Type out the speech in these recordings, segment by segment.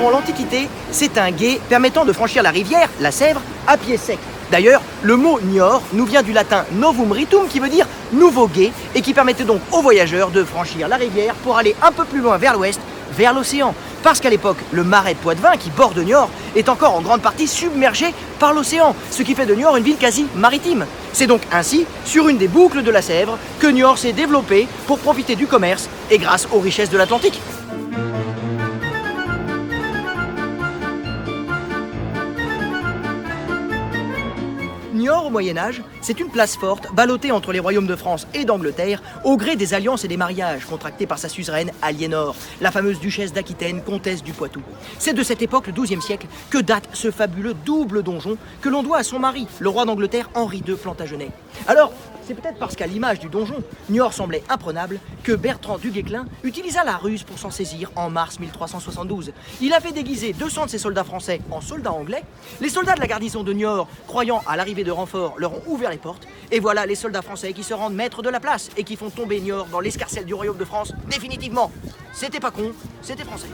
Dans l'Antiquité, c'est un gué permettant de franchir la rivière, la Sèvre, à pied sec. D'ailleurs, le mot Niort nous vient du latin novum ritum qui veut dire nouveau gué et qui permettait donc aux voyageurs de franchir la rivière pour aller un peu plus loin vers l'ouest, vers l'océan. Parce qu'à l'époque, le marais de Poitevin qui borde Niort est encore en grande partie submergé par l'océan, ce qui fait de Niort une ville quasi maritime. C'est donc ainsi, sur une des boucles de la Sèvre, que Niort s'est développé pour profiter du commerce et grâce aux richesses de l'Atlantique. Niort au Moyen-Âge, c'est une place forte, ballottée entre les royaumes de France et d'Angleterre, au gré des alliances et des mariages contractés par sa suzeraine Aliénor, la fameuse duchesse d'Aquitaine, comtesse du Poitou. C'est de cette époque, le XIIe siècle, que date ce fabuleux double donjon que l'on doit à son mari, le roi d'Angleterre Henri II Plantagenet. Alors, c'est peut-être parce qu'à l'image du donjon, Niort semblait imprenable que Bertrand du Guesclin utilisa la ruse pour s'en saisir en mars 1372. Il avait déguisé 200 de ses soldats français en soldats anglais. Les soldats de la garnison de Niort, croyant à l'arrivée de renforts, leur ont ouvert les portes. Et voilà les soldats français qui se rendent maîtres de la place et qui font tomber Niort dans l'escarcelle du royaume de France définitivement. C'était pas con, c'était français.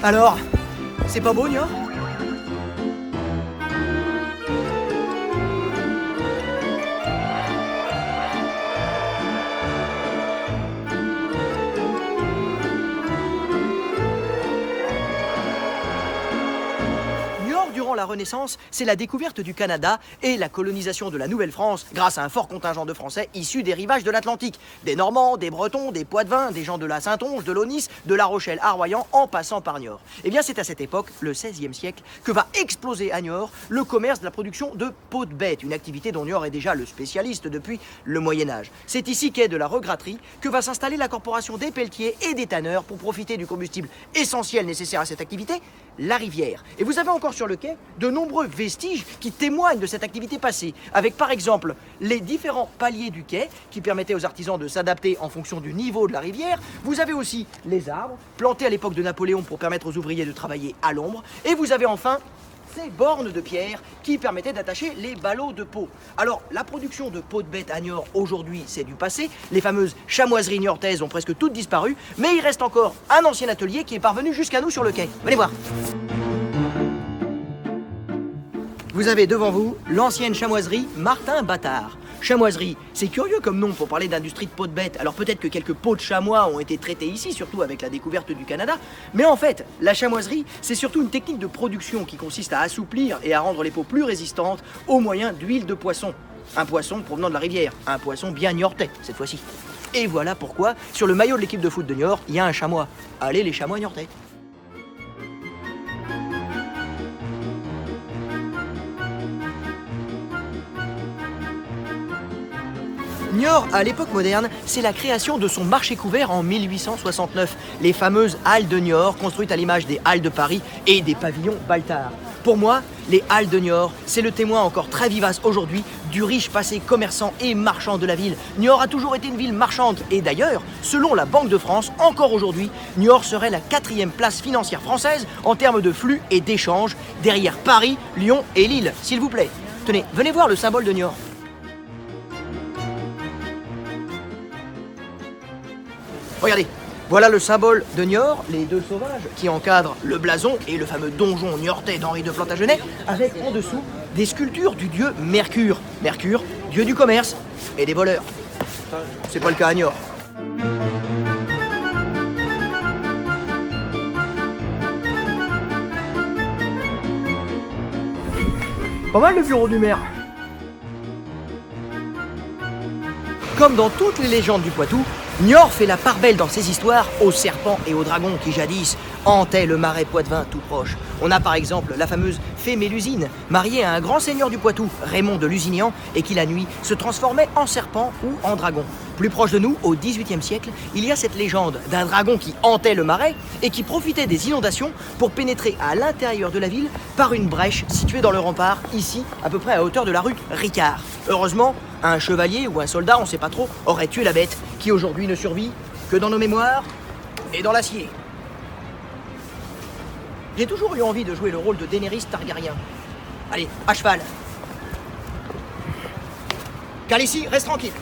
Alors, c'est pas beau, Niort ? Durant la Renaissance, c'est la découverte du Canada et la colonisation de la Nouvelle-France grâce à un fort contingent de Français issus des rivages de l'Atlantique. Des Normands, des Bretons, des Poitevins, des gens de la Saintonge, de l'Aunis, de La Rochelle à Royan, en passant par Niort. Eh bien, c'est à cette époque, le XVIe siècle, que va exploser à Niort le commerce de la production de peau de bête, une activité dont Niort est déjà le spécialiste depuis le Moyen-Âge. C'est ici qu'est de la regratterie que va s'installer la corporation des pelletiers et des tanneurs pour profiter du combustible essentiel nécessaire à cette activité, la rivière. Et vous avez encore sur le quai de nombreux vestiges qui témoignent de cette activité passée, avec par exemple les différents paliers du quai qui permettaient aux artisans de s'adapter en fonction du niveau de la rivière. Vous avez aussi les arbres plantés à l'époque de Napoléon pour permettre aux ouvriers de travailler à l'ombre. Et vous avez enfin ces bornes de pierre qui permettaient d'attacher les ballots de peau. Alors, la production de peau de bête à Niort, aujourd'hui, c'est du passé. Les fameuses chamoiseries niortaises ont presque toutes disparu, mais il reste encore un ancien atelier qui est parvenu jusqu'à nous sur le quai. Venez voir. Vous avez devant vous l'ancienne chamoiserie Martin Bâtard. Chamoiserie, c'est curieux comme nom pour parler d'industrie de peau de bête. Alors peut-être que quelques peaux de chamois ont été traitées ici, surtout avec la découverte du Canada. Mais en fait, la chamoiserie, c'est surtout une technique de production qui consiste à assouplir et à rendre les peaux plus résistantes au moyen d'huile de poisson. Un poisson provenant de la rivière, un poisson bien niortais cette fois-ci. Et voilà pourquoi, sur le maillot de l'équipe de foot de Niort, il y a un chamois. Allez les chamois niortais. Niort, à l'époque moderne, c'est la création de son marché couvert en 1869. Les fameuses halles de Niort, construites à l'image des halles de Paris et des pavillons Baltard. Pour moi, les halles de Niort, c'est le témoin encore très vivace aujourd'hui du riche passé commerçant et marchand de la ville. Niort a toujours été une ville marchande. Et d'ailleurs, selon la Banque de France, encore aujourd'hui, Niort serait la 4e place financière française en termes de flux et d'échanges, derrière Paris, Lyon et Lille. S'il vous plaît, tenez, venez voir le symbole de Niort. Regardez, voilà le symbole de Niort, les deux sauvages qui encadrent le blason et le fameux donjon niortais d'Henri II Plantagenet, avec en dessous des sculptures du dieu Mercure. Mercure, dieu du commerce et des voleurs. C'est pas le cas à Niort. Pas mal le bureau du maire. Comme dans toutes les légendes du Poitou, Niort fait la part belle dans ses histoires aux serpents et aux dragons qui jadis hantaient le marais poitevin tout proche. On a par exemple la fameuse fée Mélusine, mariée à un grand seigneur du Poitou, Raymond de Lusignan, et qui la nuit se transformait en serpent ou en dragon. Plus proche de nous, au XVIIIe siècle, il y a cette légende d'un dragon qui hantait le marais et qui profitait des inondations pour pénétrer à l'intérieur de la ville par une brèche située dans le rempart, ici, à peu près à hauteur de la rue Ricard. Heureusement, un chevalier ou un soldat, on ne sait pas trop, aurait tué la bête, qui aujourd'hui ne survit que dans nos mémoires et dans l'acier. J'ai toujours eu envie de jouer le rôle de Daenerys Targaryen. Allez, à cheval. Khaleesi, reste tranquille.